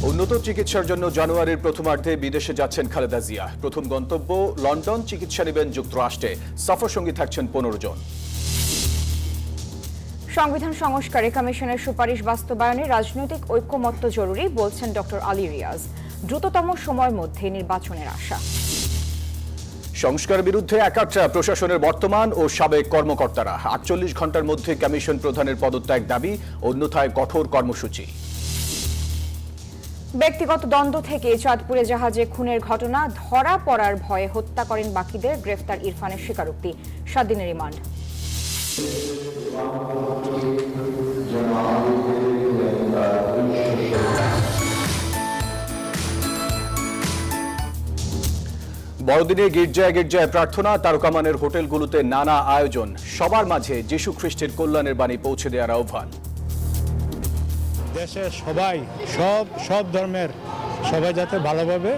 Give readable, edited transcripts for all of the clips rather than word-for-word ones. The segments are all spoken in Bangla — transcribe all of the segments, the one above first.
উন্নত চিকিৎসার জন্য জানুয়ারির প্রথমার্ধে বিদেশে যাচ্ছেন খালেদা জিয়া। প্রথম গন্তব্য লন্ডন, চিকিৎসা নেবেন যুক্তরাষ্ট্রে। সফরসঙ্গী থাকছেন 15 জন। সংবিধান সংস্কারে কমিশনের সুপারিশ বাস্তবায়নে রাজনৈতিক ঐক্যমত্য জরুরি বলছেন ডক্টর আলী রিয়াজ। দ্রুততম সময়ের মধ্যে নির্বাচনের আশা। সংস্কার বিরুদ্ধে একাত্রা প্রশাসনের বর্তমান ও সাবেক কর্মকর্তারা। 48 ঘন্টার মধ্যে কমিশন প্রধানের পদত্যাগ দাবি, অন্যথায় কঠোর কর্মসূচি। ব্যক্তিগত দ্বন্দ্ব থেকে চাঁদপুরে জাহাজে খুনের ঘটনা, ধরা পড়ার ভয়ে হত্যা করেন বাকিদের, গ্রেফতার ইরফানের স্বীকারোক্তি, 7 দিনের রিমান্ড। বড়দিনে গির্জায় গির্জায় প্রার্থনা, তারকামানের হোটেলগুলোতে নানা আয়োজন। সবার মাঝে যীশু খ্রিস্টের কল্যাণের বাণী পৌঁছে দেওয়ার আহ্বান। দেশের সবাই সব ধর্মের সবাই যাতে ভালোভাবে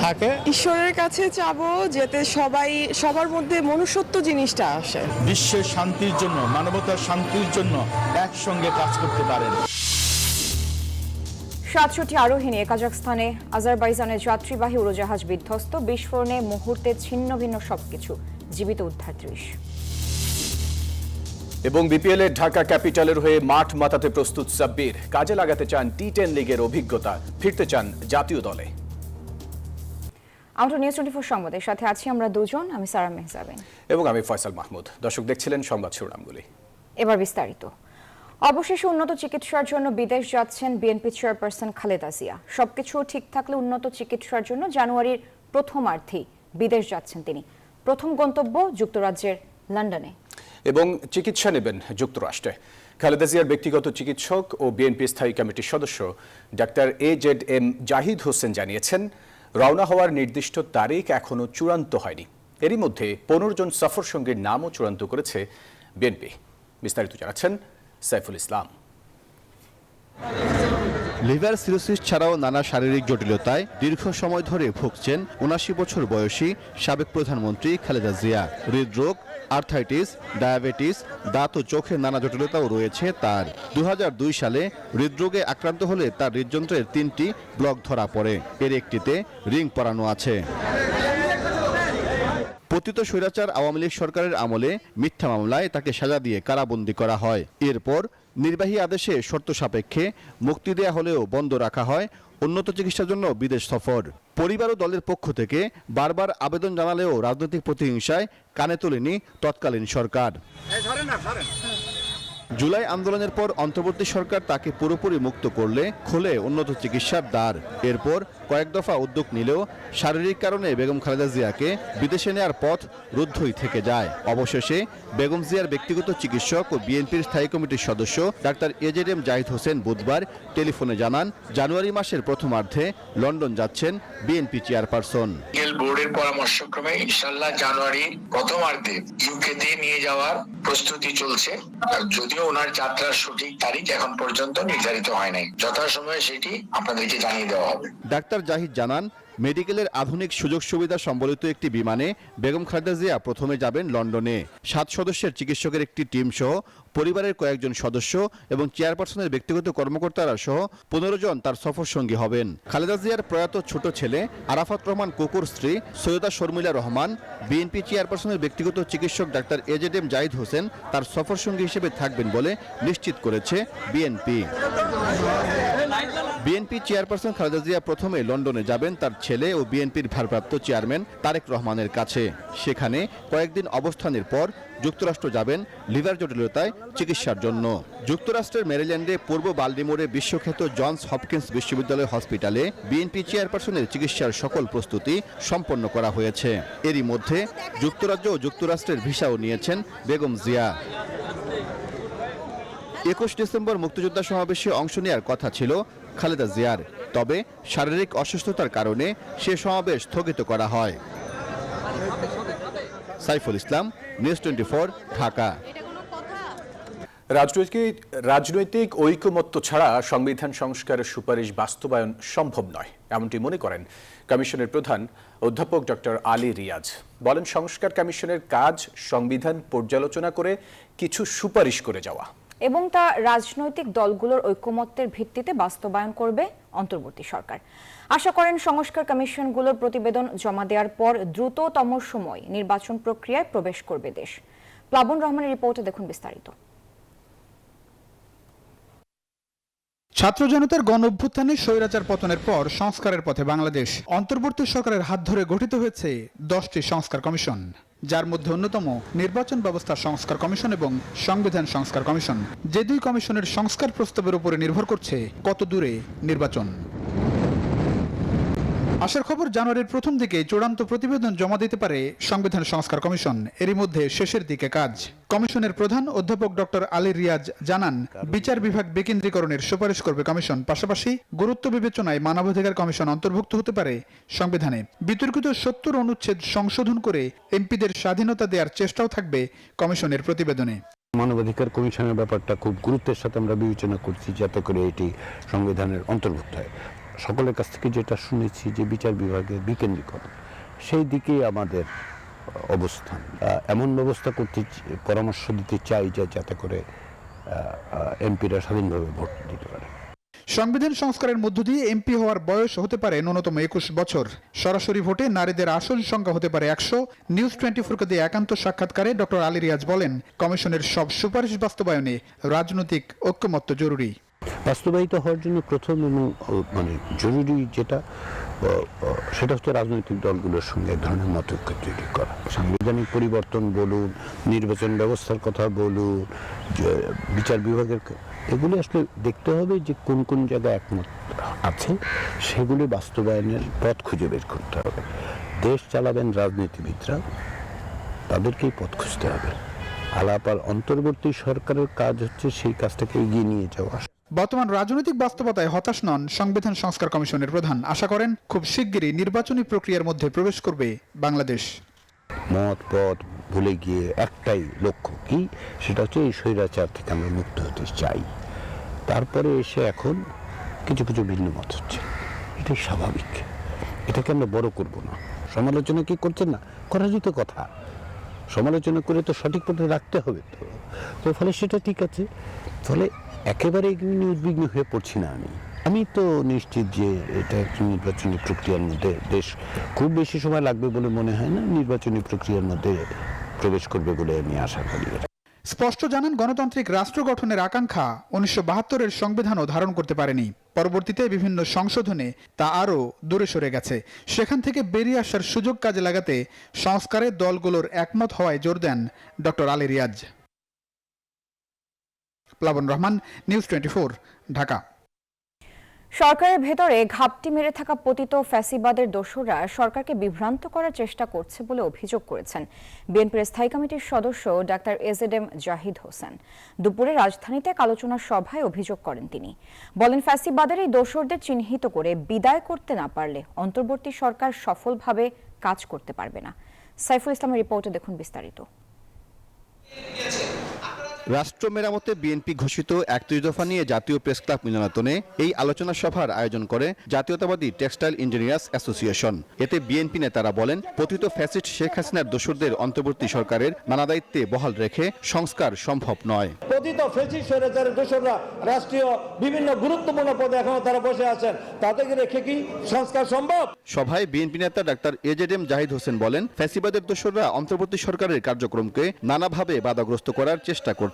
থাকে। ঈশ্বরের কাছে চাবো যাতে সবার মধ্যে মনুষ্যত্ব জিনিসটা আসে। বিশ্বের শান্তির জন্য, মানবতার শান্তির জন্য একসঙ্গে কাজ করতে পারেন। 67 আরোহী নিয়ে কাজাখস্তানে আজারবাইজানের যাত্রীবাহী উড়োজাহাজ বিধ্বস্ত, বিস্ফোরণে মুহূর্তে ছিন্ন ভিন্ন সবকিছু, জীবিত উদ্ধার দৃশ্য। এবং বিপিএল এর ঢাকা ক্যাপিটালের হয়ে মাঠ মাতাতে প্রস্তুত সাব্বির। কাজে লাগাতে চান টি10 লিগের অভিজ্ঞতা, ফিরতে চান জাতীয় দলে। আমরা নিউজ 24 সংবাদের সাথে আছি আমরা দুজন, আমি সারা মেহজাবিন এবং আমি ফয়সাল মাহমুদ। দর্শক দেখছিলেন সংবাদ শিরোনামগুলি, এবার বিস্তারিত। অবশেষে উন্নত চিকিৎসার জন্য বিদেশ যাচ্ছেন বিএনপি চেয়ারপারসন খালেদা জিয়া। সবকিছু ঠিক থাকলে উন্নত চিকিৎসার জন্য জানুয়ারির প্রথমার্ধেই বিদেশ যাচ্ছেন তিনি। প্রথম গন্তব্য যুক্তরাজ্যের লন্ডনে এবং চিকিৎসা নেবেন যুক্তরাষ্ট্রে। খালেদা জিয়ার ব্যক্তিগত চিকিৎসক ও বিএনপি স্থায়ী কমিটির সদস্য ডাক্তার AZM জাহিদ হোসেন জানিয়েছেন, রওনা হওয়ার নির্দিষ্ট তারিখ এখনো চূড়ান্ত হয়নি। এরই মধ্যে 15 জন সফর সঙ্গীর নামও চূড়ান্ত করেছে বিএনপি। বিস্তারিত জানাচ্ছেন সাইফুল ইসলাম। লিভার সিরোসিস ছাড়াও নানা শারীরিক জটিলতায় দীর্ঘ সময় ধরে ভুগছেন 79 বছর বয়সী সাবেক প্রধানমন্ত্রী খালেদা জিয়া। হৃদরোগ, আর্থাইটিস, ডায়াবেটিস, দাঁত ও চোখের নানা জটিলতাও রয়েছে তার। 2002 সালে হৃদরোগে আক্রান্ত হলে তার হৃদযন্ত্রের 3টি ব্লক ধরা পড়ে, এর একটিতে রিং পরানো আছে। পতিত স্বৈরাচার আওয়ামী লীগ সরকারের আমলে মিথ্যা মামলায় তাকে সাজা দিয়ে কারাবন্দী করা হয়। এরপর নির্বাহী আদেশে শর্ত সাপেক্ষে মুক্তি দেয়া হলেও বন্ধ রাখা হয় উন্নত চিকিৎসার জন্য বিদেশ সফর। পরিবার ও দলের পক্ষ থেকে বারবার আবেদন জানালেও রাজনৈতিক প্রতিহিংসায় কানে তোলেনি তৎকালীন সরকার। জুলাই আন্দোলনের পর অন্তর্বর্তী সরকার তাকে পুরোপুরি মুক্ত করলে খোলে উন্নত চিকিৎসার দ্বার। এরপর কয়েক দফা উদ্যোগ নিলেও শারীরিক কারণে বেগম খালেদা জিয়াকে বিদেশে নেয়ার পথ রুদ্ধই থেকে যায়। অবশেষে বেগম জিয়ার ব্যক্তিগত চিকিৎসক ও বিএনপির স্থায়ী কমিটির সদস্য ডাক্তার AZM জাহিদ হোসেন বুধবার টেলিফোনে জানান, জানুয়ারি মাসের প্রথমার্ধে লন্ডন যাচ্ছেন বিএনপি চেয়ারপারসন। বোর্ডের পরামর্শক্রমে ইনশাআল্লাহ জানুয়ারি প্রথমার্ধে ইউকেতে নিয়ে যাওয়ার প্রস্তুতি চলছে। যদিও ওনার যাত্রার সঠিক তারিখ এখন পর্যন্ত নির্ধারিত হয় নাই, যথাসময়ে সেটি আপনাদেরকে জানিয়ে দেওয়া হবে। ডাক্তার জাহিদ জানান, মেডিকেলের আধুনিক সুযোগ সুবিধা সম্বলিত একটি বিমানে বেগম খালেদা জিয়া প্রথমে যাবেন লন্ডনে। 7 সদস্যের চিকিৎসকের একটি টিম সহ পরিবারের কয়েকজন সদস্য এবং চেয়ারপারসনের ব্যক্তিগত কর্মকর্তারা সহ 15 জন তার সফর সঙ্গী হবেন। খালেদা জিয়ার প্রয়াত ছোট ছেলে আরাফাত রহমান কোকুর স্ত্রী সৈয়দা শর্মিলা রহমান, বিএনপি চেয়ারপারসনের ব্যক্তিগত চিকিৎসক ডাক্তার AZM জাহিদ হোসেন তার সফর সঙ্গী হিসেবে থাকবেন বলে নিশ্চিত করেছে BNP. BNP chairperson Khaleda Zia প্রথমে লন্ডনে যাবেন তার ছেলে ও বিএনপির ভারপ্রাপ্ত চেয়ারম্যান তারেক রহমানের কাছে। সেখানে কয়েকদিন অবস্থানের পর যুক্তরাষ্ট্র যাবেন লিভার জটিলতায় চিকিৎসার জন্য। যুক্তরাষ্ট্রের মেরিল্যান্ডে পূর্ব বাল্টিমোরে বিশ্বখ্যাত জনস হপকিন্স বিশ্ববিদ্যালয় হসপিটালে বিএনপি চেয়ারপারসনের চিকিৎসার সকল প্রস্তুতি সম্পন্ন করা হয়েছে। এরই মধ্যে যুক্তরাজ্য ও যুক্তরাষ্ট্রের ভিসাও নিয়েছেন বেগম জিয়া। 21 ডিসেম্বর মুক্তিযোদ্ধা সমাবেশে অংশ নেওয়ার কথা ছিল খালেদা জিয়ার, তবে শারীরিক অসুস্থতার কারণে সে সমাবেশ স্থগিত করা হয়। সাইফুল ইসলাম, নিউজ 24, ঢাকা। রাজনৈতিক ঐকমত্য ছাড়া সংবিধান সংস্কারের সুপারিশ বাস্তবায়ন সম্ভব নয়, এমনটি মনে করেন কমিশনের প্রধান অধ্যাপক ডক্টর আলী রিয়াজ। বলেন, সংস্কার কমিশনের কাজ সংবিধান পর্যালোচনা করে কিছু সুপারিশ করে যাওয়া। এবং তা রাজনৈতিক দলগুলোর ঐকমত্যের ভিত্তিতে বাস্তবায়ন করবে অন্তর্বর্তী সরকার। আশা করেন সংস্কার কমিশনগুলোর প্রতিবেদন জমা দেওয়ার পর দ্রুততম সময় নির্বাচন প্রক্রিয়ায় প্রবেশ করবে দেশ। প্লাবন রহমানের রিপোর্টে দেখুন বিস্তারিত। ছাত্র জনতার গণ অভ্যুত্থানে স্বৈরাচার পতনের পর সংস্কারের পথে বাংলাদেশ। অন্তর্বর্তী সরকারের হাত ধরে গঠিত হয়েছে 10টি সংস্কার কমিশন, যার মধ্যে অন্যতম নির্বাচন ব্যবস্থা সংস্কার কমিশন এবং সংবিধান সংস্কার কমিশন। যে দুই কমিশনের সংস্কার প্রস্তাবের উপরে নির্ভর করছে কত দূরে নির্বাচন। আশার খবর, জানুয়ারির প্রথম দিকে চূড়ান্ত প্রতিবেদন জমা দিতে পারে সংবিধান সংস্কার কমিশন। এরই মধ্যে শেষের দিকে কাজ। কমিশনের প্রধান অধ্যাপক ডক্টর আলী রিয়াজ জানান, বিচার বিভাগ বিকেন্দ্রীকরণের সুপারিশ করবে কমিশন। পাশাপাশি গুরুত্ব বিবেচনায় মানবাধিকার কমিশন অন্তর্ভুক্ত হতে পারে সংবিধানে। বিতর্কিত 70 অনুচ্ছেদ সংশোধন করে এমপিদের স্বাধীনতা দেওয়ার চেষ্টাও থাকবে কমিশনের প্রতিবেদনে। মানবাধিকার কমিশনের ব্যাপারটা খুব গুরুত্বের সাথে আমরা বিবেচনা করছি, যাতে করে এটি সংবিধানের অন্তর্ভুক্ত হয়। সকলের কাছ থেকে যেটা শুনেছি যে বিচার বিভাগের বিকেন্দ্রীকরণ, সেই দিকেই আমাদের অবস্থান। এমন ব্যবস্থা করতে পরামর্শ দিতে চাই যাতে করে এমপিরা স্বাধীনভাবে ভোট দিতে পারে। সংবিধান সংস্কারের মধ্য দিয়ে এমপি হওয়ার বয়স হতে পারে ন্যূনতম 21 বছর। সরাসরি ভোটে নারীদের আসন সংখ্যা হতে পারে 100। নিউজ 24কে দিয়ে একান্ত সাক্ষাৎকারে ডক্টর আলী রিয়াজ বলেন, কমিশনের সব সুপারিশ বাস্তবায়নে রাজনৈতিক ঐকমত্য জরুরি। বাস্তবায়িত হওয়ার জন্য প্রথম এবং জরুরি সেটা হচ্ছে রাজনৈতিক দলগুলোর সঙ্গে এক ধরনের মতৈক্য তৈরি করা। সাংবিধানিক পরিবর্তন বলুন, নির্বাচন ব্যবস্থার কথা বলুন, বিচার বিভাগের, এগুলি আসলে দেখতে হবে যে কোন কোন জায়গায় একমত আছে, সেগুলি বাস্তবায়নের পথ খুঁজে বের করতে হবে। দেশ চালাবেন রাজনীতিবিদরা, তাদেরকেই পথ খুঁজতে হবে। আলাপার অন্তর্বর্তী সরকারের কাজ হচ্ছে সেই কাজটাকে এগিয়ে নিয়ে যাওয়া। বর্তমান রাজনৈতিক বাস্তবতায় হতাশ নন সংবিধান সংস্কার কমিশনের প্রধান। আশা করেন খুব শিগগিরই নির্বাচনী প্রক্রিয়ার মধ্যে প্রবেশ করবে বাংলাদেশ। মত পথ ভুলে গিয়ে একটাই লক্ষ্য, কি সেটা হচ্ছে এই স্বৈরাচার থেকে আমরা মুক্ত হতে চাই। তারপরে এসে এখন কিছু কিছু ভিন্ন মত হচ্ছে, এটাই স্বাভাবিক। এটাকে আমরা বড় করব না। সমালোচনা কি করছেন না, করা যেত কথা, সমালোচনা করে তো সঠিক পথে রাখতে হবে। তো ফলে সেটা ঠিক আছে। ফলে একেবারে এগুলি নিয়ে উদ্বিগ্ন হয়ে পড়ছি না। আমি তো নিশ্চিত যে এটা একটি নির্বাচনী প্রক্রিয়ার মধ্যে দেশ খুব বেশি সময় লাগবে বলে মনে হয় না। নির্বাচনী প্রক্রিয়ার মধ্যে প্রবেশ করবে বলে আমি আশা করি। স্পষ্ট জানান, গণতান্ত্রিক রাষ্ট্র গঠনের আকাঙ্ক্ষা 1972-এর সংবিধানও ধারণ করতে পারেনি। পরবর্তীতে বিভিন্ন সংশোধনে তা আরও দূরে সরে গেছে। সেখান থেকে বেরিয়ে আসার সুযোগ কাজে লাগাতে সংস্কারে দলগুলোর একমত হওয়ায় জোর দেন ডক্টর আলী রিয়াজ। প্লাবন রহমান, নিউজ 24, ঢাকা। সরকারের ভেতরে ঘাপটি মেরে থাকা পতিত ফ্যাসিবাদের দোসররা সরকারকে বিভ্রান্ত করার চেষ্টা করছে বলে অভিযোগ করেছেন বিএনপির স্থায়ী কমিটির সদস্য ডাক্তার এজেডএম জাহিদ হোসেন। দুপুরে রাজধানীতে এক আলোচনা সভায় অভিযোগ করেন তিনি। বলেন, ফ্যাসিবাদের এই দোসরদের চিহ্নিত করে বিদায় করতে না পারলে অন্তর্বর্তী সরকার সফলভাবে কাজ করতে পারবে না। সাইফুল ইসলামের রিপোর্টে দেখুন বিস্তারিত। রাষ্ট্র মেরামতে বিএনপি ঘোষিত 31 দফা নিয়ে জাতীয় প্রেস ক্লাব মিলনায়তনে এই আলোচনা সভার আয়োজন করে জাতীয়তাবাদী টেক্সটাইল ইঞ্জিনিয়ার্স অ্যাসোসিয়েশন। এতে বিএনপি নেতারা বলেন, পতিত ফ্যাসিস্ট শেখ হাসিনার দোসরদের অন্তর্বর্তী সরকারের নানা দায়িত্বে বহাল রেখে সংস্কার সম্ভব নয়। পতিত ফ্যাসিস্ট স্বৈরাচারের দোসররা রাষ্ট্রীয় বিভিন্ন গুরুত্বপূর্ণ পদে এখনো তারা বসে আছেন, তাদেরকে রেখে কি সংস্কার সম্ভব? সভায় বিএনপি নেতা ডাক্তার এজেডএম জাহিদ হোসেন বলেন, ফ্যাসিবাদের দোসররা অন্তর্বর্তী সরকারের কার্যক্রমকে নানাভাবে বাধাগ্রস্ত করার চেষ্টা করছে।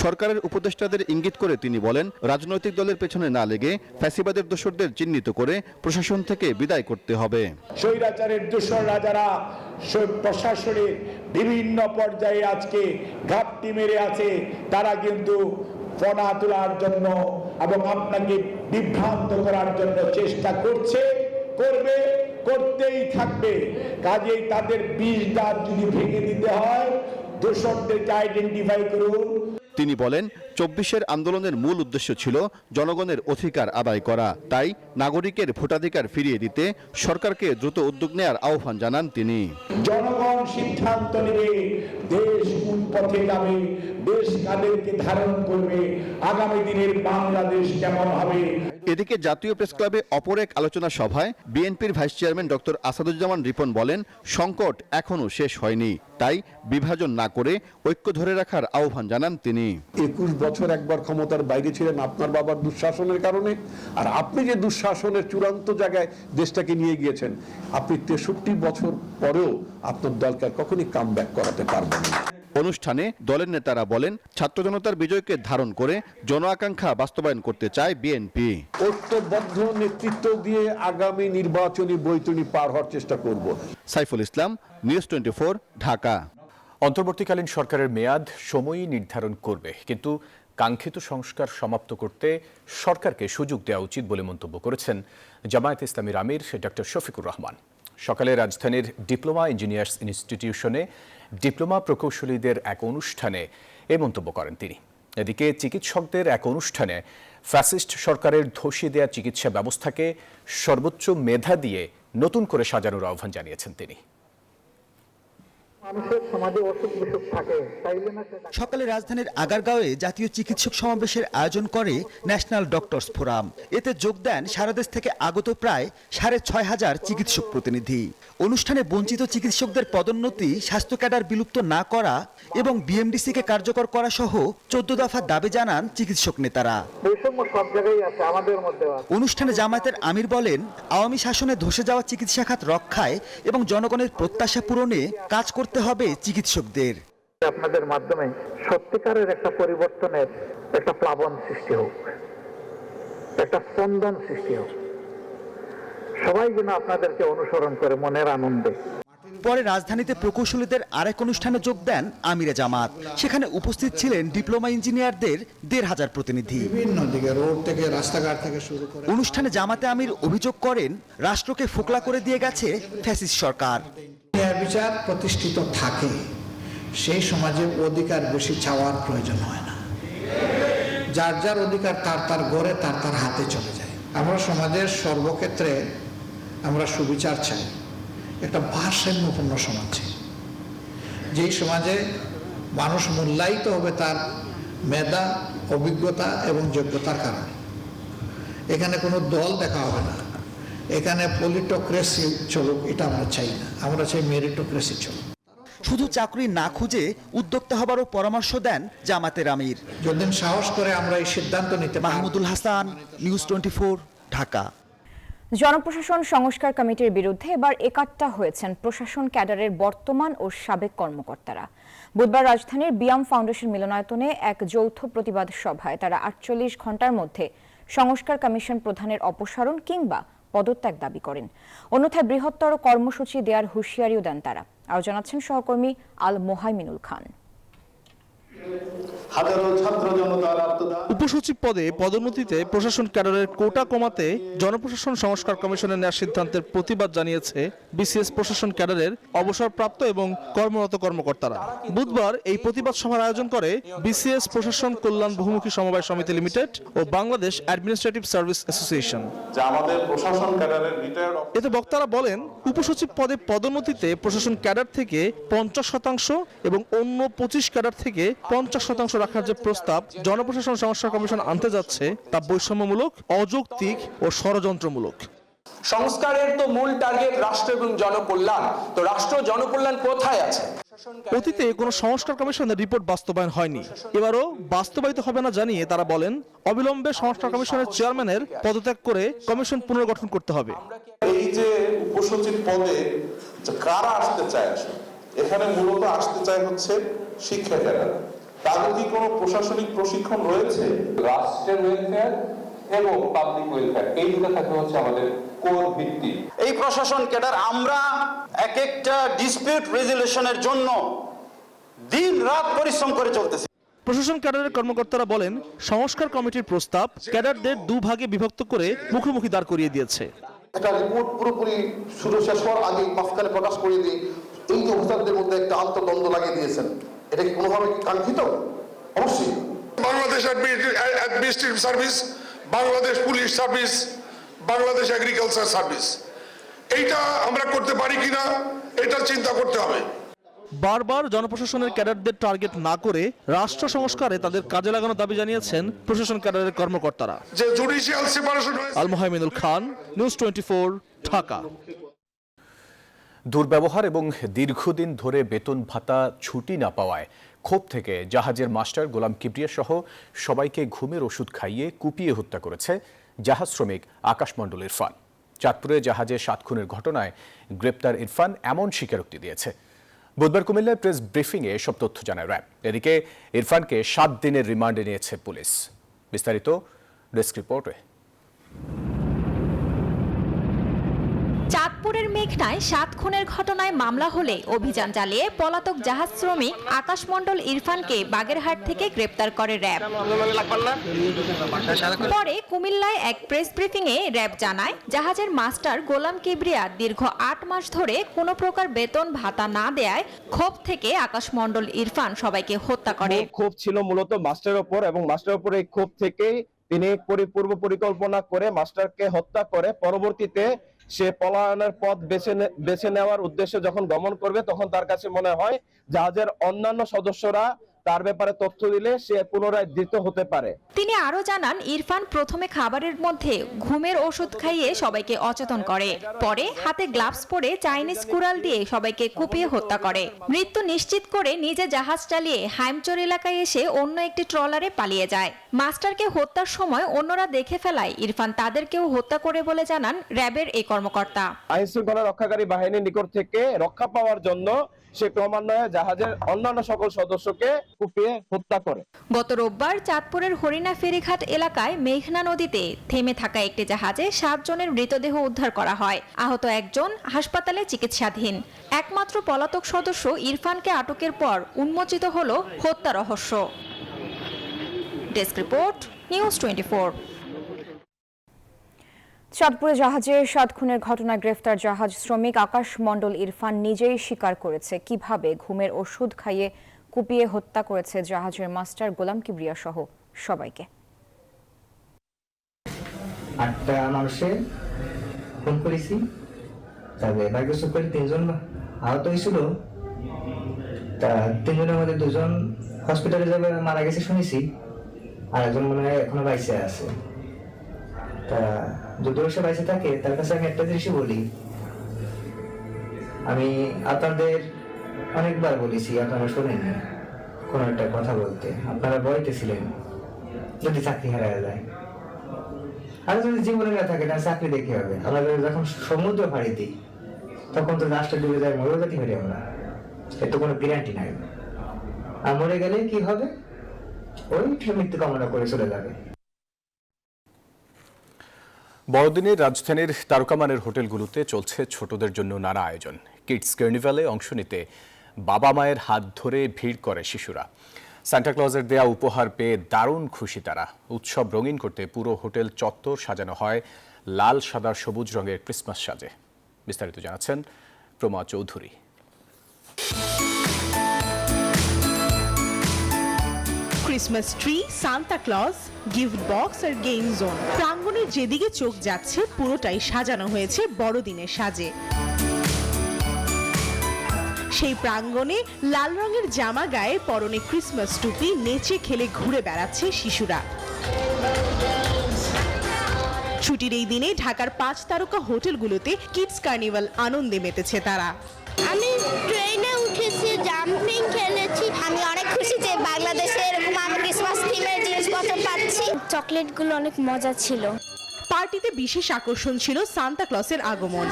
সরকারের উপদেষ্টাদের ইঙ্গিত করে তিনি বলেন, রাজনৈতিক দলের পেছনে না লেগে ফ্যাসিবাদের দোসরদের চিহ্নিত করে প্রশাসন থেকে বিদায় করতে হবে। স্বৈরাচারের দোসররা যারা প্রশাসনের বিভিন্ন পর্যায়ে আজকে ঘাপটি মেরে আছে, তারা কিন্তু ফনা তোলার জন্য এবং আপনাকে বিভ্রান্ত করার জন্য চেষ্টা করছে, করবে, করতেই থাকবে। কাজেই তাদের বিষ দাঁত যদি ভেঙে দিতে হয়, দোষরদেরকে আইডেন্টিফাই করুন। তিনি বলেন, 24-এর আন্দোলনের মূল উদ্দেশ্য ছিল জনগণের অধিকার আদায় করা। তাই নাগরিকের ভোটাধিকার ফিরিয়ে দিতে সরকারকে দ্রুত উদ্যোগ নেওয়ার আহ্বান জানান তিনি। জনগণ সিদ্ধান্ত নেবে দেশ কোন পথে যাবে, দেশ কাদেরকে ধারণ করবে, আগামী দিনের বাংলাদেশ কেমন হবে। এদিকে জাতীয় প্রেস ক্লাবে অপর এক আলোচনা সভায় বিএনপির vice chairman doctor Asaduzzaman Ripon বলেন, সংকট এখনো শেষ হয়নি, তাই বিভাজন না করে ঐক্য ধরে রাখার আহ্বান জানান তিনি। 21 বছর একবার ক্ষমতার বাইরে ছিলেন আপনার বাবার দুঃশাসনের কারণে, আর আপনি যে দুঃশাসনের চূড়ান্ত জায়গায় দেশটাকে নিয়ে গিয়েছেন, আপনি 63 বছর পরেও আপনার দলকে কখনই কামব্যাক করাতে পারবেন না। অনুষ্ঠানে দলের নেতারা বলেন, ছাত্র জনতার বিজয়কে ধারণ করে জন আকাঙ্ক্ষা বাস্তবায়ন করতে চায় বিএনপি। ঐক্যবদ্ধ নেতৃত্ব দিয়ে আগামী নির্বাচনী বৈতরণী পার হওয়ার চেষ্টা করব। সাইফুল ইসলাম, নিউজ 24, ঢাকা। অন্তর্বর্তীকালীন সরকারের মেয়াদ সময়ই নির্ধারণ করবে, কিন্তু কাঙ্ক্ষিত সংস্কার সমাপ্ত করতে সরকারকে সুযোগ দেওয়া উচিত বলে মন্তব্য করেছেন জামায়াতে ইসলামীর আমির ডক্টর শফিকুর রহমান। সকালে রাজধানীর ডিপ্লোমা ইঞ্জিনিয়ার্স ইনস্টিটিউশনে ডিপ্লোমা প্রকৌশলীদের এক অনুষ্ঠানে এ মন্তব্য করেন তিনি। এদিকে চিকিৎসকদের এক অনুষ্ঠানে ফ্যাসিস্ট সরকারের ধসিয়ে দেওয়া চিকিৎসা ব্যবস্থাকে সর্বোচ্চ মেধা দিয়ে নতুন করে সাজানোর আহ্বান জানিয়েছেন তিনি। সকালে রাজধানীর আগারগাঁওয়ে জাতীয় চিকিৎসক সমাবেশের আয়োজন করে ন্যাশনাল ডক্টরস ফোরাম। এতে যোগ দেন সারা দেশ থেকে আগত প্রায় 6,500 চিকিৎসক প্রতিনিধি। অনুষ্ঠানে বঞ্চিত চিকিৎসকদের পদোন্নতি, স্বাস্থ্য ক্যাডার বিলুপ্ত না করা এবং বিএমডিসিকে কার্যকর করা সহ 14 দফা দাবি জানান চিকিৎসক নেতারা। অনুষ্ঠানে জামায়াতের আমির বলেন, আওয়ামী শাসনে ধসে যাওয়া চিকিৎসা খাত রক্ষায় এবং জনগণের প্রত্যাশা পূরণে কাজ করতে হবে চিকিৎসকদের। আপনাদের মাধ্যমে সত্যিকারের একটা পরিবর্তনের একটা প্লাবন সৃষ্টি হোক, একটা স্পন্দন সৃষ্টি হোক, সবাই যেন আপনাদেরকে অনুসরণ করে মনের আনন্দে। পরে রাজধানীতে প্রকৌশলীদের আরেক অনুষ্ঠানে যোগ দেন আমিরে জামাত। সেখানে উপস্থিত ছিলেন ডিপ্লোমা ইঞ্জিনিয়ারদের 1,500 প্রতিনিধি। বিভিন্ন দিকে, রোড থেকে, রাস্তাঘাট থেকে শুরু করে। অনুষ্ঠানে জামাতে আমির অভিযোগ করেন, রাষ্ট্রকে ফোকলা করে দিয়ে গেছে ফ্যাসিস্ট সরকার। বিচার প্রতিষ্ঠিত থাকে, সেই সমাজে অধিকার বেশি চাওয়ার প্রয়োজন হয় না। যার যার অধিকার তার তার গড়ে তার তার হাতে চলে যায়। আমরা সমাজের সর্বক্ষেত্রে আমরা সুবিচার চাই, একটা ভারসাম্যপূর্ণ সমাজ, যেই সমাজে মানুষ মূল্যায়িত হবে তার মেধা, অভিজ্ঞতা এবং যোগ্যতার কারণে। এখানে কোনো দল দেখা হবে না, এখানে পলিটোক্রেসি চলুক, এটা আমরা চাই না। আমরা চাই মেরিটোক্রেসি চলুক। শুধু চাকরি না খুঁজে উদ্যোক্তা হবারও পরামর্শ দেন জামাতের আমির। যতদিন সাহস করে আমরা এই সিদ্ধান্ত নিতে। মাহমুদুল হাসান, নিউজ 24, ঢাকা। জনপ্রশাসন সংস্কার কমিটির বিরুদ্ধে এবার একাট্টা হয়েছেন প্রশাসন ক্যাডারের বর্তমান ও সাবেক কর্মকর্তারা। বুধবার রাজধানীর বিয়াম ফাউন্ডেশন মিলনায়তনে এক যৌথ প্রতিবাদ সভায় তারা 48 ঘণ্টার মধ্যে সংস্কার কমিশন প্রধানের অপসারণ কিংবা পদত্যাগ দাবি করেন। অন্যথায় বৃহত্তর কর্মসূচি দেওয়ার হুঁশিয়ারিও দেন তারা। আরও জানাচ্ছেন সহকর্মী আল মোহাইমিনুল খান। উপসচিব পদে পদোন্নতিতে প্রশাসন ক্যাডারের কোটা কমাতে জনপ্রশাসন সংস্কার কমিশনের নেওয়ার সিদ্ধান্তের প্রতিবাদ জানিয়েছে বিসিএস প্রশাসন ক্যাডারের অবসরপ্রাপ্ত এবং কর্মরত কর্মকর্তারা। বুধবার এই প্রতিবাদ সভার আয়োজন করে বিসিএস প্রশাসন কল্যাণ বহুমুখী সমবায় সমিতি লিমিটেড ও বাংলাদেশ অ্যাডমিনিস্ট্রেটিভ সার্ভিস অ্যাসোসিয়েশন। এতে বক্তারা বলেন, উপসচিব পদে পদোন্নতিতে প্রশাসন ক্যাডার থেকে 50% এবং অন্য 25 ক্যাডার থেকে 50% রাখার যে প্রস্তাব জনপ্রশাসন সংস্কার কমিশন আনতে যাচ্ছে তা বৈষম্যমূলক, অযৌক্তিক ও ষড়যন্ত্রমূলক। সংস্কারের তো মূল টার্গেট রাষ্ট্র এবং জনকল্যাণ, তো রাষ্ট্র জনকল্যাণ কোথায় আছে? অতীতে কোনো সংস্কার কমিশনের রিপোর্ট বাস্তবায়ন হয়নি, এবারও বাস্তবায়িত হবে না জানিয়ে তারা বলেন, অবিলম্বে সংস্কার কমিশনের চেয়ারম্যানের পদত্যাগ করে কমিশন পুনর্গঠন করতে হবে। এই যে উপসচিব পদে কারা আসতে চায়, এখানে মূলত আসতে চায় হচ্ছে শিক্ষা ক্যাডার। তাদের কি কোনো প্রশাসনিক প্রশিক্ষণ রয়েছে? রাষ্ট্রের ওয়েলফেয়ার এবং পাবলিক ওয়েলফেয়ার, এই দুটো থাকে হচ্ছে আমাদের কোর ভিত্তি। এই প্রশাসন ক্যাডার আমরা এক একটা ডিসপিউট রেজুলেশনের জন্য দিন রাত পরিশ্রম করে চলতেছি। প্রশাসন ক্যাডারের কর্মকর্তারা বলেন, সংস্কার কমিটির প্রস্তাব ক্যাডারদের দুভাগে বিভক্ত করে মুখোমুখি দাঁড় করিয়ে দিয়েছে। একটা রিপোর্ট পুরোপুরি শুরু শেষ হওয়ার আগে মাঝখানে প্রকাশ করে দিয়ে এই যে অফিসারদের মধ্যে একটা আন্তদ্বন্দ্ব লাগিয়ে দিয়েছেন, এটা কি কোনোভাবে কাঙ্ক্ষিত? অবশ্যই। Bangladesh administrative service, Bangladesh police service, Bangladesh agriculture service, এইটা আমরা করতে পারি কিনা এটা চিন্তা করতে হবে। বারবার জনপ্রশাসনের ক্যাডারদের টার্গেট না করে রাষ্ট্র সংস্কারে তাদের কাজে লাগানোর দাবি জানিয়েছেন প্রশাসন ক্যাডারের কর্মকর্তারা। আল মোহাইমিনুল খান, নিউজ 24, ঢাকা। দুর্ব্যবহার এবং দীর্ঘদিন ধরে বেতন ভাতা ছুটি না পাওয়ায় ক্ষোভ থেকে জাহাজের মাস্টার গোলাম কিবরিয়া সহ সবাইকে ঘুমের ওষুধ খাইয়ে কুপিয়ে হত্যা করেছে জাহাজ শ্রমিক আকাশ মণ্ডল ইরফান। চাঁদপুরে জাহাজে 7 খুনের ঘটনায় গ্রেপ্তার ইরফান এমন স্বীকারোক্তি দিয়েছে। বুধবার কুমিল্লায় প্রেস ব্রিফিংয়ে এসব তথ্য জানায় র্যাব। এদিকে ইরফানকে 7 দিনের রিমান্ডে নিয়েছে পুলিশ। বিস্তারিত ডেস্ক রিপোর্টে। চাঁদপুরের মেঘনায় 7 খুনের ঘটনায় মামলা হলে অভিযান চালিয়ে পলাতক জাহাজ শ্রমিক আকাশ মণ্ডল ইরফানকে বাগেরহাট থেকে গ্রেপ্তার করে র্যাব। পরে কুমিল্লায় এক প্রেস ব্রিফিংয়ে র্যাব জানায়, জাহাজের মাস্টার গোলাম কিবরিয়া দীর্ঘ 8 মাস ধরে কোনো প্রকার বেতন ভাতা না দেয়ায় ক্ষোভ থেকে আকাশ মণ্ডল ইরফান সবাইকে হত্যা করে। ক্ষোভ ছিল মূলত মাস্টারের উপর, এবং মাস্টারের উপর এই ক্ষোভ থেকেই তিনি পূর্ব পরিকল্পনা করে মাস্টারকে হত্যা করে পরবর্তীতে সে পলায়নের পথ বেছে নেওয়ার উদ্দেশ্যে যখন গমন করবে তখন তার কাছে মনে হয় জাহাজের অন্যান্য সদস্যরা তার ব্যাপারে তথ্য দিলে সে পুনরায় ধৃত হতে পারে। তিনি আরো জানান, ইরফান প্রথমে খাবারের মধ্যে ঘুমের ওষুধ খাইয়ে সবাইকে অচেতন করে, পরে হাতে গ্লাভস পরে চাইনিজ কুড়াল দিয়ে সবাইকে কুপিয়ে হত্যা করে। মৃত্যু নিশ্চিত করে নিজে জাহাজ চালিয়ে হাইমচর এলাকায় এসে অন্য একটি ট্রলারে পালিয়ে যায়। মাস্টারকে হত্যার সময় অন্যরা দেখে ফেলায় ইরফান তাদেরকেও হত্যা করে বলে জানান র্যাবের এই কর্মকর্তা। আইন শৃঙ্খলা রক্ষাকারী বাহিনীর নিকট থেকে রক্ষা পাওয়ার জন্য সে ক্রমান্বয়ে জাহাজের অন্যান্য সকল সদস্যকে কুপিয়ে হত্যা করে। গত রোববার চাঁদপুরের হরিণা ফেরিঘাট এলাকায় মেঘনা নদীতে থেমে থাকা একটি জাহাজে 7 জনের মৃতদেহ উদ্ধার করা হয়। আহত একজন হাসপাতালে চিকিৎসাধীন। একমাত্র পলাতক সদস্য ইরফানকে আটকের পর উন্মোচিত হল হত্যা রহস্য। Desk report, news 24। চাঁদপুরে জাহাজে 7 খুনের ঘটনায় গ্রেফতার জাহাজ শ্রমিক আকাশ মণ্ডল ইরফান নিজেই স্বীকার করেছে কিভাবে ঘুমের ওষুধ খাইয়ে কুপিয়ে হত্যা করেছে জাহাজের মাস্টার গোলাম কিবরিয়া সহ সবাইকে। 8টা মানুষে ফোন করেছি, তবে বাইকে সুপার 3 জন আহত হয়েছিল। তা 3 জনের মধ্যে 2 জন হসপিটালে যাবে মারা গেছে শুনেছি, আর একজন মনে হয় এখনো বাইসে আছে। তা যদি সে বাইসে থাকে তার কাছে আমি একটা জিনিসই বলি, আমি আপনাদের অনেকবার বলেছি, আপনারা শোনেননি কোনো একটা কথা বলতে। আপনারা বলতেছিলেন যদি চাকরি হারায় যায়, আর যদি জীবনে না থাকে তাহলে চাকরি দেখে হবে। আমরা যখন সমুদ্র পাড়ি দিই তখন তো রাষ্ট্র ডুবে যায়, মরে যেতে পারি আমরা, এর তো কোনো গ্যারান্টি নাই। আর মরে গেলে কি হবে, ওই মৃত্যু কামনা করে চলে যাবে। বড়দিনের রাজধানীর তারকামানের হোটেলগুলোতে চলছে ছোটদের জন্য নানা আয়োজন। কিডস কার্নিভালে অংশ নিতে বাবা মায়ের হাত ধরে ভিড় করে শিশুরা। সান্টাক্লজের দেয়া উপহার পেয়ে দারুণ খুশি তারা। উৎসব রঙিন করতে পুরো হোটেল চত্বর সাজানো হয় লাল, সাদা, সবুজ রঙের ক্রিসমাস সাজে। বিস্তারিত জানাচ্ছেন Prama Chowdhury. Christmas tree, Santa Claus, gift box আর গেম জোন, প্রাঙ্গণের যেদিকে চোখ যাচ্ছে পুরোটাই সাজানো হয়েছে বড়দিনের সাজে। সেই প্রাঙ্গণে লাল রঙের জামা গায়ে, পরনে ক্রিসমাস টুপি, নেচে খেলে ঘুরে বেড়াচ্ছে শিশুরা। ছুটির এই দিনে ঢাকার 5 তারকা হোটেলগুলোতে কিডস কার্নিভাল আনন্দে মেতেছে তারা। আমি ট্রেনে উঠেছি, জাম্পিং খেলেছি। আমি অনেক খুশি যে বাংলাদেশে এরকম আমরা ক্রিসমাস থিমের জিনিসপত্র পাচ্ছি। চকলেটগুলো অনেক মজা ছিল। পার্টিতে বিশেষ আকর্ষণ ছিল সান্তা ক্লজের আগমন।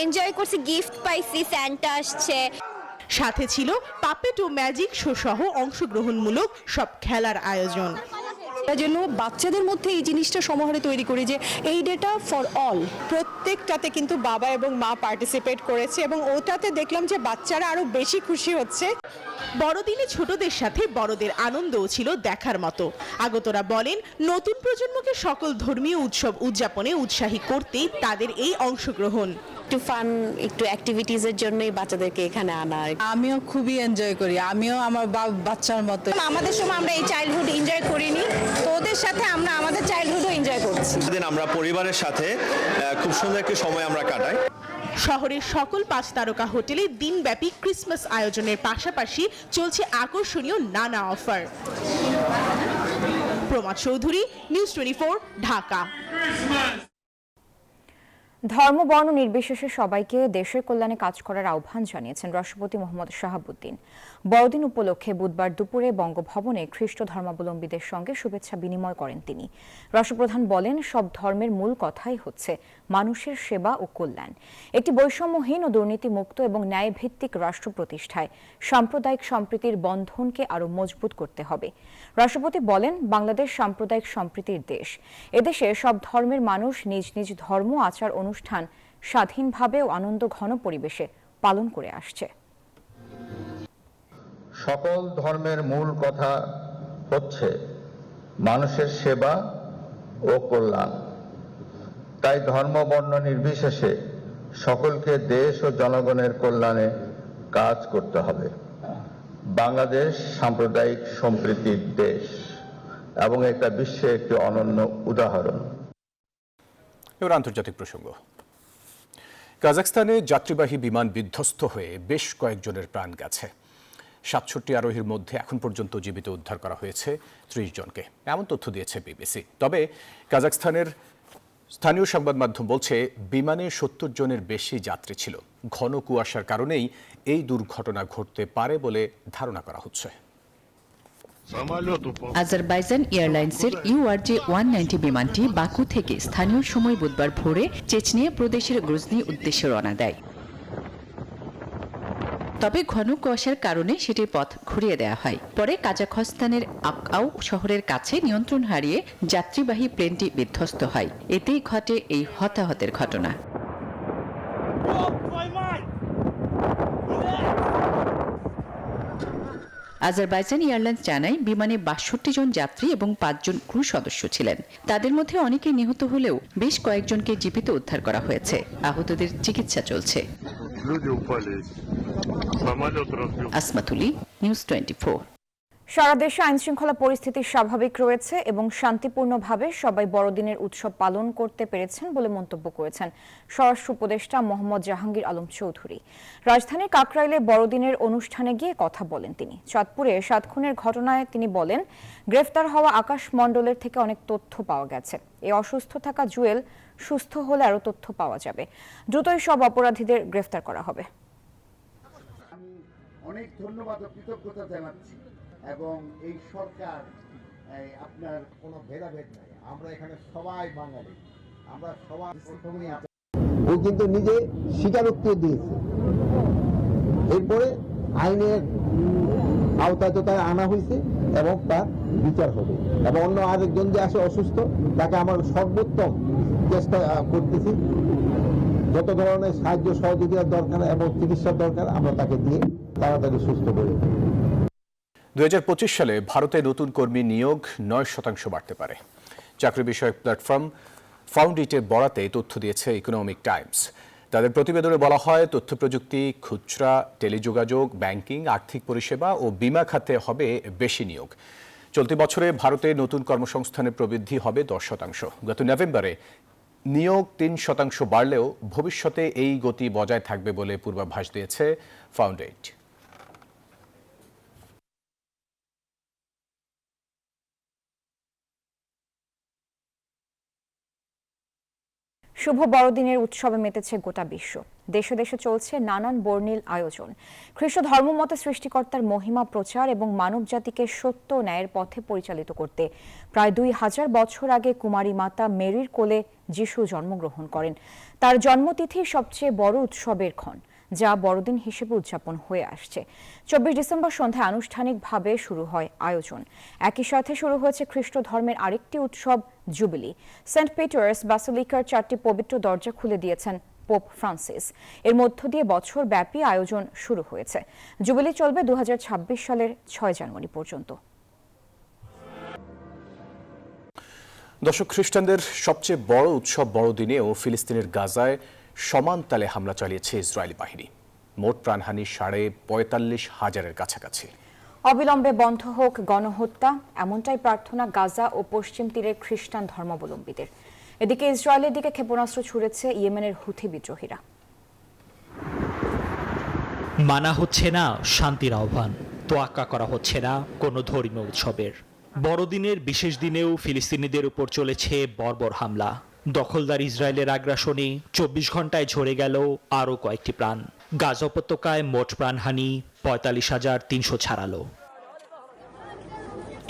এনজয় করছি, গিফট পাইছি, সান্টা আসছে। সাথে ছিল পাপেট ও ম্যাজিক শো সহ অংশগ্রহণমূলক সব খেলার আয়োজন। যেন বাচ্চাদের মধ্যে এই জিনিসটা সমাহারে তৈরি করি যে এই ডেটা ফর অল। প্রত্যেকটাতে কিন্তু বাবা এবং মা পার্টিসিপেট করেছে, এবং ওটাতে দেখলাম যে বাচ্চারা আরো বেশি খুশি হচ্ছে। বড়দিনে ছোটদের সাথে বড়দের আনন্দও ছিল দেখার মতো। আগতরা বলেন, নতুন প্রজন্মকে সকল ধর্মীয় উৎসব উদযাপনে উৎসাহী করতেই তাদের এই অংশগ্রহণ। একটু ফান, একটু অ্যাক্টিভিটিজের জন্যই বাচ্চাদেরকে এখানে আনা। আমিও খুবই এনজয় করি, আমিও আমার বাচ্চার মতো। আমাদের সময় আমরা এই চাইল্ডহুড এনজয় করিনি, তো ওদের সাথে আমরা আমাদের চাইল্ডহুডও এনজয় করছি। আমরা পরিবারের সাথে খুব সুন্দর একটি সময় আমরা কাটাই। শহরের সকল 5 তারকা হোটেলে দিনব্যাপী ক্রিসমাস আয়োজনের পাশাপাশি চলছে আকর্ষণীয় নানা অফার। প্রমাদ চৌধুরী, নিউজ 24, ঢাকা। ধর্ম বর্ণ নির্বিশেষে সবাইকে দেশের কল্যাণে কাজ করার আহ্বান জানিয়েছেন রাষ্ট্রপতি মোহাম্মদ শাহাবুদ্দিন। বড়দিন উপলক্ষে বুধবার দুপুরে বঙ্গভবনে খ্রিস্ট ধর্মাবলম্বীদের সঙ্গে শুভেচ্ছা বিনিময় করেন তিনি। রাষ্ট্রপ্রধান বলেন, সব ধর্মের মূল কথাই হচ্ছে মানুষের সেবা ও কল্যাণ। একটি বৈষম্যহীন ও দুর্নীতিমুক্ত এবং ন্যায়ভিত্তিক রাষ্ট্র প্রতিষ্ঠায় সাম্প্রদায়িক সম্প্রীতির বন্ধনকে আরও মজবুত করতে হবে। রাষ্ট্রপতি বলেন, বাংলাদেশ সাম্প্রদায়িক সম্প্রীতির দেশ। এদেশে সব ধর্মের মানুষ নিজ নিজ ধর্ম আচার অনুষ্ঠান স্বাধীনভাবে ও আনন্দ ঘন পরিবেশে পালন করে আসছে। সকল ধর্মের মূল কথা হচ্ছে মানুষের সেবা ও কল্যাণ। তাই ধর্ম বর্ণ নির্বিশেষে সকলকে দেশ ও জনগণের কল্যাণে কাজ করতে হবে। বাংলাদেশ সাম্প্রদায়িক সম্প্রীতির দেশ এবং এটা বিশ্বের একটি অনন্য উদাহরণ। এবার আন্তর্জাতিক প্রসঙ্গ। কাজাখস্তানে যাত্রীবাহী বিমান বিধ্বস্ত হয়ে বেশ কয়েকজনের প্রাণ গেছে। 67 আরোহীর মধ্যে এখন পর্যন্ত জীবিত উদ্ধার করা হয়েছে 30 জনকে, এমন তথ্য দিয়েছে বিবিসি। তবে কাজাখস্তানের স্থানীয় সংবাদ মাধ্যম বলছে, বিমানে 70 জনের বেশি যাত্রী ছিল। ঘন কুয়াশার কারণেই এই দুর্ঘটনা ঘটতে পারে বলে ধারণা করা হচ্ছে। আজারবাইজান এয়ারলাইন্সের URJ-190 বিমানটি বাকু থেকে স্থানীয় সময় বুধবার ভোরে চেচনিয়া প্রদেশের গ্রুজনি উদ্দেশ্যে রওনা দেয়। তবে ঘন কুয়াশার কারণে সেটির পথ ঘুরিয়ে দেওয়া হয়। পরে কাজাখস্তানের আকাউ শহরের কাছে নিয়ন্ত্রণ হারিয়ে যাত্রীবাহী প্লেনটি বিধ্বস্ত হয়। এতেই ঘটে এই হতাহতের ঘটনা। আজারবাইজান এয়ারলাইন্স জানায়, বিমানে 62 জন যাত্রী এবং 5 জন ক্রু সদস্য ছিলেন। তাদের মধ্যে অনেকে নিহত হলেও বেশ কয়েকজনকে জীবিত উদ্ধার করা হয়েছে। আহতদের চিকিৎসা চলছে। আসমাতুলি, নিউজ 24। সারা দেশে আইনশৃঙ্খলা পরিস্থিতি স্বাভাবিক রয়েছে এবং শান্তিপূর্ণভাবে সবাই বড়দিনের উৎসব পালন করতে পেরেছেন বলে মন্তব্য করেছেন স্বরাষ্ট্র উপদেষ্টা মোহাম্মদ জাহাঙ্গীর আলম চৌধুরী। রাজধানীর কাকরাইলে বড়দিনের অনুষ্ঠানে গিয়ে কথা বলেন তিনি। চাঁদপুরে 7 খুনের ঘটনায় তিনি বলেন, গ্রেফতার হওয়া আকাশ মণ্ডলের থেকে অনেক তথ্য পাওয়া গেছে। এই অসুস্থ থাকা জুয়েল সুস্থ হলে আরও তথ্য পাওয়া যাবে। দ্রুতই সব অপরাধীদের গ্রেফতার করা হবে। অনেক ধন্যবাদ ও কৃতজ্ঞতা জানাচ্ছি। এবং এই সরকার আপনার কোনো ভেদাভেদ নাই, আমরা এখানে সবাই বাঙালি, আমরা সবাই। ও কিন্তু নিজে স্বীকারোক্তি দিয়েছে, এরপরে আইনের আওতায় তো তার আনা হয়েছে এবং তার বিচার হবে। এবং অন্য আরেকজন যে আসে অসুস্থ, তাকে আমার সর্বোত্তম চেষ্টা করতেছি, যত ধরনের সাহায্য সহযোগিতার দরকার এবং চিকিৎসার দরকার আমরা তাকে দিয়ে তাড়াতাড়ি সুস্থ করি। 2025 সালে ভারতে নতুন কর্মী নিয়োগ 9% বাড়তে পারে। চাকরি বিষয়ক প্ল্যাটফর্ম ফাউন্ডিটের বরাতে তথ্য দিয়েছে ইকোনমিক টাইমস। তাদের প্রতিবেদনে বলা হয়, তথ্য প্রযুক্তি, খুচরা, টেলিযোগাযোগ, ব্যাংকিং, আর্থিক পরিষেবা ও বিমা খাতে হবে বেশি নিয়োগ। চলতি বছরে ভারতে নতুন কর্মসংস্থানের প্রবৃদ্ধি হবে 10%। গত নভেম্বরে নিয়োগ 3% বাড়লেও ভবিষ্যতে এই গতি বজায় থাকবে বলে পূর্বাভাস দিয়েছে ফাউন্ডেট। শুভ বড়দিনের উৎসবে মেতেছে গোটা বিশ্ব। দেশে দেশে চলছে নানান বর্ণিল আয়োজন। খ্রিস্ট ধর্মমতে সৃষ্টিকর্তার মহিমা প্রচার এবং মানব জাতিকে সত্য ও ন্যায়ের পথে পরিচালিত করতে প্রায় 2000 বছর আগে কুমারী মাতা মেরির কোলে যিশু জন্মগ্রহণ করেন। তার জন্মতিথি সবচেয়ে বড় উৎসবের ক্ষণ, যা বড়দিন হিসেবে উদযাপন হয়ে আসছে। 24 ডিসেম্বর সন্ধ্যায় আনুষ্ঠানিকভাবে শুরু হয় আয়োজন। একই সাথে শুরু হয়েছে খ্রিস্ট ধর্মের আরেকটি উৎসব, জুবিলি। সেন্ট পিটার্স ব্যাসিলিকার 4টি পবিত্র দরজা খুলে দিয়েছেন পোপ ফ্রান্সিস। এর মধ্য দিয়ে বছর ব্যাপী আয়োজন শুরু হয়েছে। জুবিলি চলবে 2026 সালের 6 জানুয়ারি পর্যন্ত। দর্শক, খ্রিস্টানদের সবচেয়ে বড় উৎসব বড়দিনেও ফিলিস্তিনের গাজায় সমান তালে হামলা চালিয়েছে ইসরায়েলি বাহিনী। মোট প্রাণহানি 45,000-এর কাছাকাছি। অবিলম্বে বন্ধ হোক গণহত্যা, এমনটাই প্রার্থনা গাজা ও পশ্চিম তীরের খ্রিস্টান ধর্মাবলম্বীদের। এদিকে ইসরায়েলের দিকে ক্ষেপণাস্ত্র ছুড়েছে ইয়েমেনের হুথি বিদ্রোহীরা। মানা হচ্ছে না শান্তির আহ্বান, তোয়াক্কা করা হচ্ছে না কোনো ধর্মীয় উৎসবের। বড়দিনের বিশেষ দিনেও ফিলিস্তিনিদের উপর চলেছে বর্বর হামলা। দখলদার ইসরায়েলের আগ্রাসনে 24 ঘন্টায় ঝরে গেল আরও কয়েকটি প্রাণ। গাজা উপত্যকায় মোট প্রাণহানি 45,300 ছাড়ালো।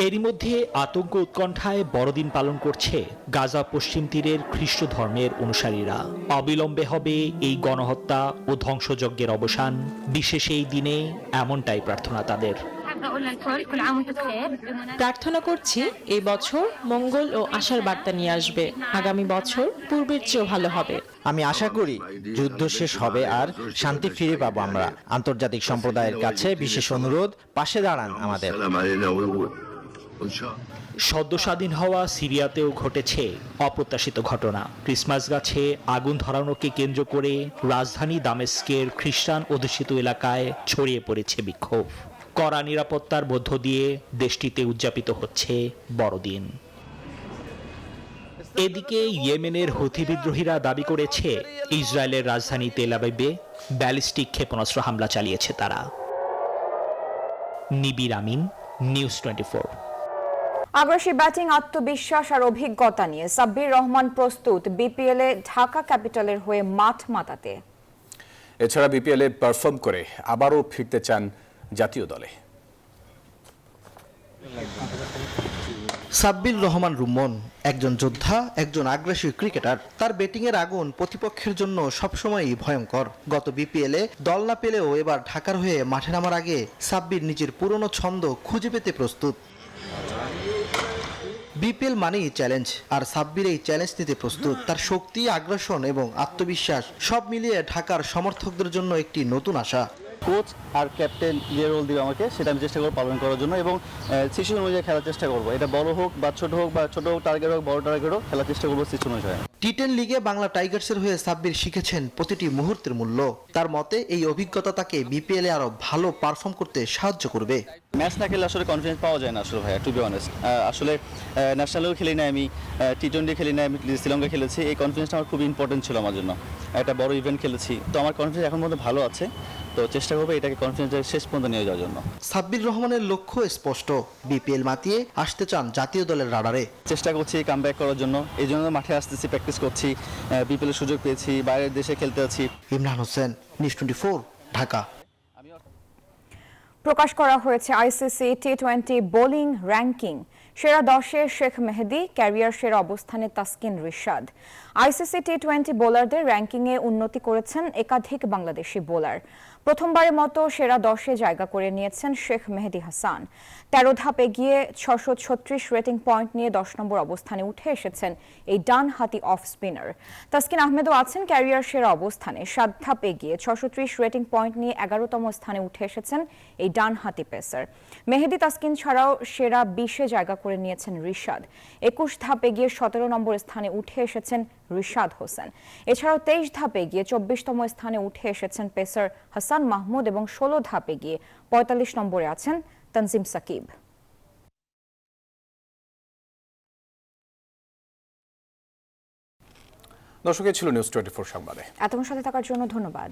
এরই মধ্যে আতঙ্ক উৎকণ্ঠায় বড়দিন পালন করছে গাজা পশ্চিম তীরের খ্রিস্ট ধর্মের অনুসারীরা। অবিলম্বে হবে এই গণহত্যা ও ধ্বংসযজ্ঞের অবসান। বিশেষ এই দিনে এমনটাই প্রার্থনা তাদের। প্রার্থনা করছি এই বছর মঙ্গল ও আশার বার্তা নিয়ে আসবে। আগামী বছর পূর্বের চেয়েও ভালো হবে। আমি আশা করি যুদ্ধ শেষ হবে আর শান্তি ফিরে পাবো আমরা। আন্তর্জাতিক সম্প্রদায়ের কাছে বিশেষ অনুরোধ, পাশে দাঁড়ান আমাদের। সদ্য স্বাধীন হওয়া সিরিয়াতেও ঘটেছে অপ্রত্যাশিত ঘটনা। ক্রিসমাস গাছে আগুন ধরানোকে কেন্দ্র করে রাজধানী দামেস্কের খ্রিস্টান অধ্যুষিত এলাকায় ছড়িয়ে পড়েছে বিক্ষোভ। কড়া নিরাপত্তার মধ্য দিয়ে দেশটিতে উদযাপিত হচ্ছে বড়দিন। এদিকে ইয়েমেনের হুথি বিদ্রোহীরা দাবি করেছে ইসরায়েলের রাজধানী তেল আবিবে ব্যালিস্টিক ক্ষেপণাস্ত্র হামলা চালিয়েছে তারা। নিবির আমিন, নিউজ 24। আগ্রাসী ব্যাটিং, আত্মবিশ্বাস আর অভিজ্ঞতা নিয়ে সাব্বির রহমান প্রস্তুত বিপিএলে ঢাকা ক্যাপিটালের হয়ে মাঠ মাতাতে। এছাড়া বিপিএলে পারফর্ম করে আবারও ফিরতে চান জাতীয় দলে। সাব্বির রহমান রুমন একজন যোদ্ধা, একজন আগ্রাসী ক্রিকেটার। তার ব্যাটিংয়ের আগুন প্রতিপক্ষের জন্য সবসময়ই ভয়ঙ্কর। গত বিপিএলে দল না পেলেও এবার ঢাকার হয়ে মাঠে নামার আগে সাব্বির নিজের পুরনো ছন্দ খুঁজে পেতে প্রস্তুত। বিপিএল মানেই চ্যালেঞ্জ, আর সাব্বির এই চ্যালেঞ্জ নিতে প্রস্তুত। তার শক্তি, আগ্রাসন এবং আত্মবিশ্বাস সব মিলিয়ে ঢাকার সমর্থকদের জন্য একটি নতুন আশা। কোচ আর ক্যাপ্টেন যে রোল দিবে আমাকে, সেটা আমি চেষ্টা করবো পালন করার জন্য এবং সিচুয়েশন অনুযায়ী খেলার চেষ্টা করবো। এটা বড় হোক বা ছোট হোক, বা ছোট টার্গেট হোক বড় টার্গেট হোক, খেলার চেষ্টা করবো সিচুয়েশন অনুযায়ী। টি10 লিগে বাংলা টাইগার্সের হয়ে সাব্বির শিখেছেন প্রতিটি মুহূর্তের মূল্য। তার মতে এই অভিজ্ঞতা তাকে বিপিএলে আরো ভালো পারফর্ম করতে সাহায্য করবে। ম্যাচ না খেলে আসলে কনফিডেন্স পাওয়া যায় না আসলে ভাইয়া, টু বি অনেস্ট। আসলে ন্যাশনালেও খেলি না আমি, টি20 খেলি না আমি, শ্রীলঙ্কা খেলেছি। এই কনফিডেন্সটা আমার খুব ইম্পর্টেন্ট ছিল আমার জন্য। একটা বড় ইভেন্ট খেলেছি, তো আমার কনফিডেন্স এখন পর্যন্ত ভালো আছে। তো চেষ্টা করবো এটাকে কনফিডেন্স শেষ পর্যন্ত নিয়ে যাওয়ার জন্য। সাব্বির রহমানের লক্ষ্য স্পষ্ট, বিপিএল মাতিয়ে আসতে চান জাতীয় দলের রাডারে। চেষ্টা করছি কামব্যাক করার জন্য, এই জন্য মাঠে আসতেছি, প্র্যাকটিস করছি, বিপিএল সুযোগ পেয়েছি, বাইরের দেশে খেলতে আছি। ইমরান হোসেন, নিউজ 24, ঢাকা। প্রকাশ করা হয়েছে আইসিসি টি20 বোলিং র্যাঙ্কিং। সেরা 10-এ শেখ মেহেদী, ক্যারিয়ার সেরা অবস্থানে তাসকিন রিশাদ। আইসিসি টি20 বোলারদের র্যাঙ্কিংয়ে উন্নতি করেছেন একাধিক বাংলাদেশি বোলার। প্রথমবারের মতো সেরা 10-এ জায়গা করে নিয়েছেন শেখ মেহেদী হাসান। 13 ধাপ এগিয়ে 636 রেটিং পয়েন্ট নিয়ে 10 নম্বর অবস্থানে উঠে এসেছেন এই ডান হাতি অফ স্পিনার। তাসকিন আহমেদও আছেন ক্যারিয়ার সেরা অবস্থানে। 7 ধাপ এগিয়ে 630 রেটিং পয়েন্ট নিয়ে 11তম স্থানে উঠে এসেছেন এই ডান হাতি পেসার। মেহেদী, তাসকিন ছাড়াও সেরা 20-এ জায়গা করে নিয়েছেন রিশাদ। 21 ধাপ এগিয়ে 17 নম্বর স্থানে উঠে এসেছেন রিশাদ হোসেন। এছাড়াও 23 ধাপে গিয়ে 24তম স্থানে উঠে এসেছেন পেসার হাসান মাহমুদ এবং 16 ধাপে গিয়ে 45 নম্বরে আছেন তানজিম সাকিব। দর্শক, ছিল নিউজ 24 সংবাদে। এতক্ষণ সাথে থাকার জন্য ধন্যবাদ।